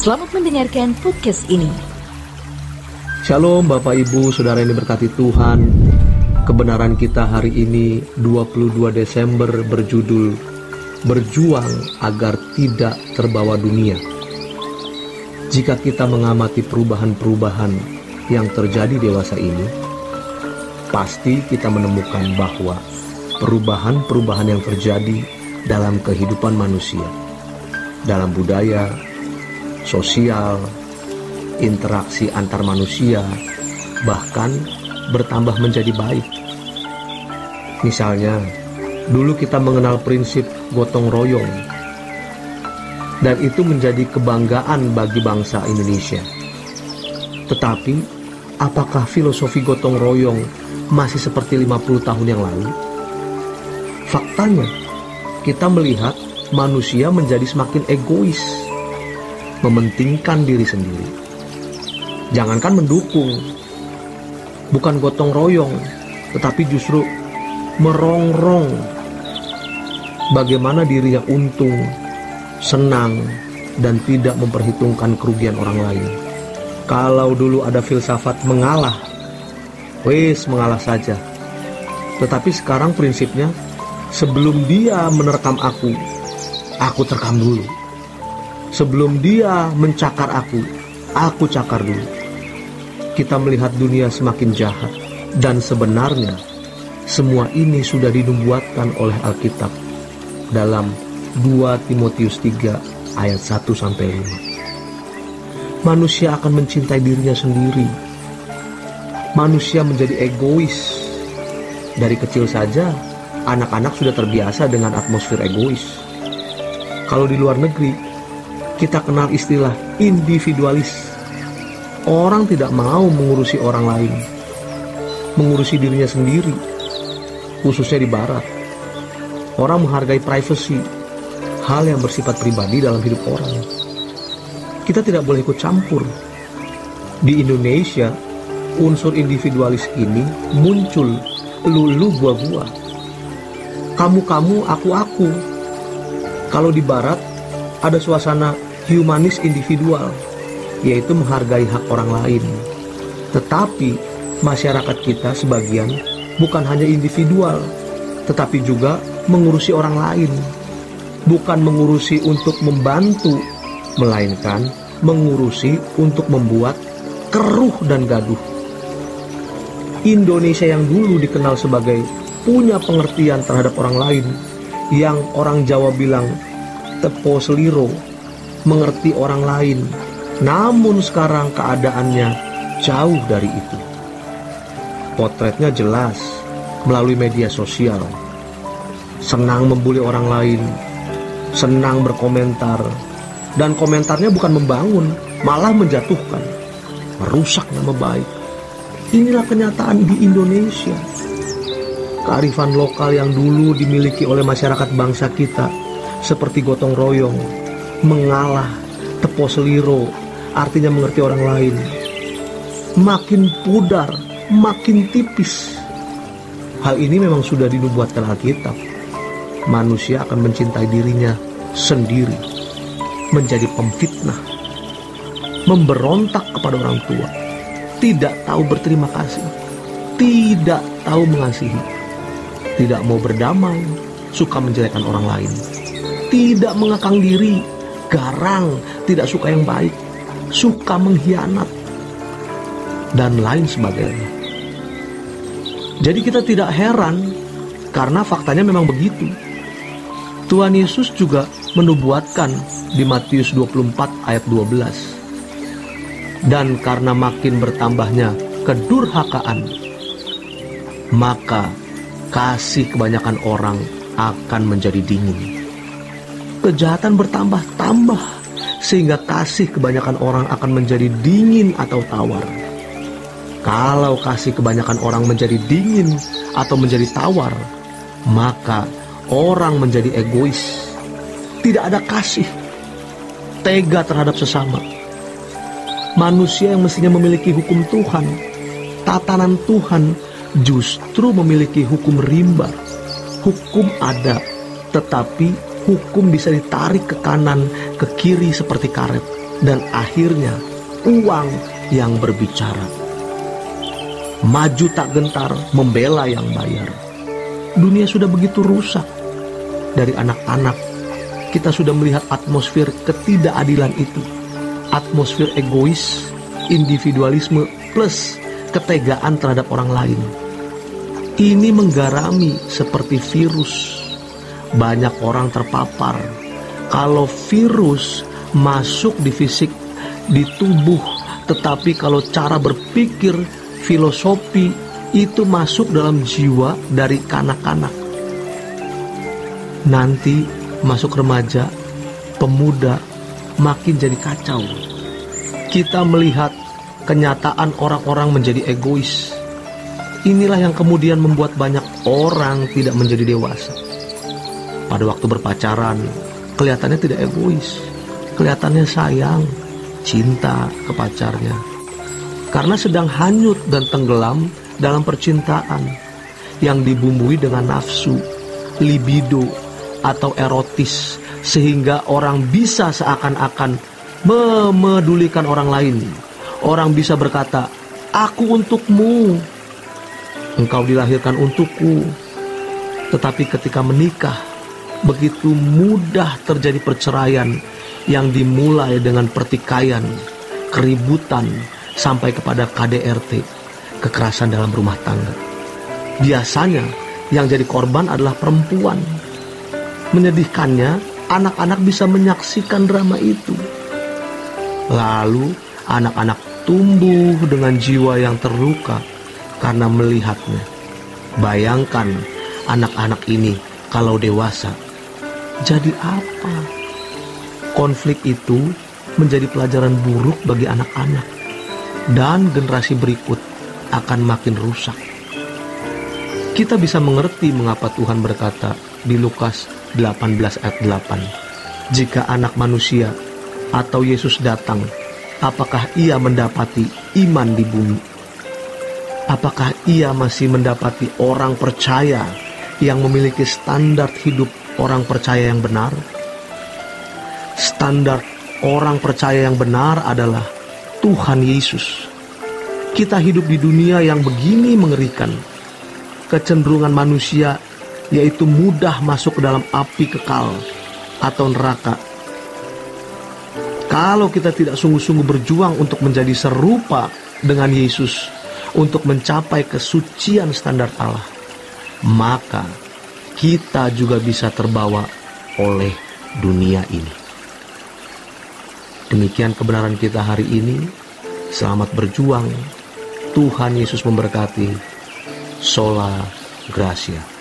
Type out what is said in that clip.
Selamat mendengarkan podcast ini. Shalom Bapak Ibu, Saudara yang diberkati Tuhan. Kebenaran kita hari ini 22 Desember berjudul Berjuang agar tidak terbawa dunia. Jika kita mengamati perubahan-perubahan yang terjadi dewasa ini, pasti kita menemukan bahwa perubahan-perubahan yang terjadi dalam kehidupan manusia, dalam budaya, sosial, interaksi antar manusia, bahkan bertambah menjadi baik. Misalnya, dulu kita mengenal prinsip gotong royong, dan itu menjadi kebanggaan bagi bangsa Indonesia. Tetapi, apakah filosofi gotong royong masih seperti 50 tahun yang lalu? Faktanya, kita melihat manusia menjadi semakin egois, mementingkan diri sendiri. Jangankan mendukung, bukan gotong royong, tetapi justru merongrong bagaimana dirinya untung, senang, dan tidak memperhitungkan kerugian orang lain. Kalau dulu ada filsafat mengalah, mengalah saja. Tetapi sekarang prinsipnya, sebelum dia menerkam aku terkam dulu. Sebelum dia mencakar aku cakar dulu. Kita melihat dunia semakin jahat, dan sebenarnya semua ini sudah dinubuatkan oleh Alkitab dalam 2 Timotius 3 ayat 1-5. Manusia akan mencintai dirinya sendiri. Manusia menjadi egois. Dari kecil saja, anak-anak sudah terbiasa dengan atmosfer egois. Kalau di luar negeri, kita kenal istilah individualis. Orang tidak mau mengurusi orang lain, mengurusi dirinya sendiri, khususnya di barat. Orang menghargai privasi, hal yang bersifat pribadi dalam hidup orang. Kita tidak boleh ikut campur. Di Indonesia, unsur individualis ini muncul lu gua. Kamu, aku. Kalau di barat, ada suasana humanis individual, yaitu menghargai hak orang lain. Tetapi masyarakat kita sebagian bukan hanya individual, tetapi juga mengurusi orang lain. Bukan mengurusi untuk membantu, melainkan mengurusi untuk membuat keruh dan gaduh. Indonesia yang dulu dikenal sebagai punya pengertian terhadap orang lain, yang orang Jawa bilang tepo seliro, mengerti orang lain. Namun sekarang keadaannya jauh dari itu. Potretnya jelas melalui media sosial. Senang membuli orang lain, senang berkomentar, dan komentarnya bukan membangun, malah menjatuhkan, merusak nama baik. Inilah kenyataan di Indonesia. Kearifan lokal yang dulu dimiliki oleh masyarakat bangsa kita, seperti gotong royong, mengalah, tepo seliro, artinya mengerti orang lain, makin pudar, makin tipis. Hal ini memang sudah dinubuatkan Alkitab. Manusia akan mencintai dirinya sendiri, menjadi pemfitnah, memberontak kepada orang tua, tidak tahu berterima kasih, tidak tahu mengasihi, tidak mau berdamai, suka menjelekkan orang lain, tidak mengekang diri, garang, tidak suka yang baik, suka mengkhianat, dan lain sebagainya. Jadi kita tidak heran, karena faktanya memang begitu. Tuhan Yesus juga menubuatkan di Matius 24 ayat 12. Dan karena makin bertambahnya kedurhakaan, maka kasih kebanyakan orang akan menjadi dingin. Kejahatan bertambah-tambah, sehingga kasih kebanyakan orang akan menjadi dingin atau tawar. Kalau kasih kebanyakan orang menjadi dingin atau menjadi tawar, maka orang menjadi egois. Tidak ada kasih, tega terhadap sesama. Manusia yang mestinya memiliki hukum Tuhan, tatanan Tuhan, justru memiliki hukum rimba. Hukum ada, tetapi hukum bisa ditarik ke kanan, ke kiri seperti karet. dan akhirnya uang yang berbicara. Maju tak gentar, membela yang bayar. Dunia sudah begitu rusak. Dari anak-anak, kita sudah melihat atmosfer ketidakadilan itu. Atmosfer egois, individualisme, plus ketegaan terhadap orang lain. Ini menggarami seperti virus. Banyak orang terpapar. Kalau virus masuk di fisik, di tubuh, tetapi kalau cara berpikir, filosofi itu masuk dalam jiwa dari kanak-kanak. Nanti masuk remaja, pemuda, makin jadi kacau. Kita melihat kenyataan orang-orang menjadi egois. Inilah yang kemudian membuat banyak orang tidak menjadi dewasa. Pada waktu berpacaran, kelihatannya tidak egois. Kelihatannya sayang, cinta ke pacarnya. Karena sedang hanyut dan tenggelam dalam percintaan yang dibumbui dengan nafsu, libido, atau erotis, sehingga orang bisa seakan-akan memedulikan orang lain. Orang bisa berkata, "Aku untukmu, engkau dilahirkan untukku." Tetapi ketika menikah, begitu mudah terjadi perceraian yang dimulai dengan pertikaian, keributan, sampai kepada KDRT, kekerasan dalam rumah tangga. Biasanya yang jadi korban adalah perempuan. Menyedihkannya, anak-anak bisa menyaksikan drama itu. Lalu anak-anak tumbuh dengan jiwa yang terluka karena melihatnya. Bayangkan anak-anak ini kalau dewasa, jadi apa? Konflik itu menjadi pelajaran buruk bagi anak-anak, dan generasi berikut akan makin rusak. Kita bisa mengerti mengapa Tuhan berkata di Lukas 18 ayat 8, "Jika anak manusia atau Yesus datang, apakah ia mendapati iman di bumi? Apakah ia masih mendapati orang percaya yang memiliki standar hidup orang percaya yang benar?" Standar orang percaya yang benar adalah Tuhan Yesus. Kita hidup di dunia yang begini mengerikan. Kecenderungan manusia yaitu mudah masuk ke dalam api kekal atau neraka. Kalau kita tidak sungguh-sungguh berjuang untuk menjadi serupa dengan Yesus, untuk mencapai kesucian standar Allah, maka kita juga bisa terbawa oleh dunia ini. Demikian kebenaran kita hari ini. Selamat berjuang. Tuhan Yesus memberkati. Sola Gracia.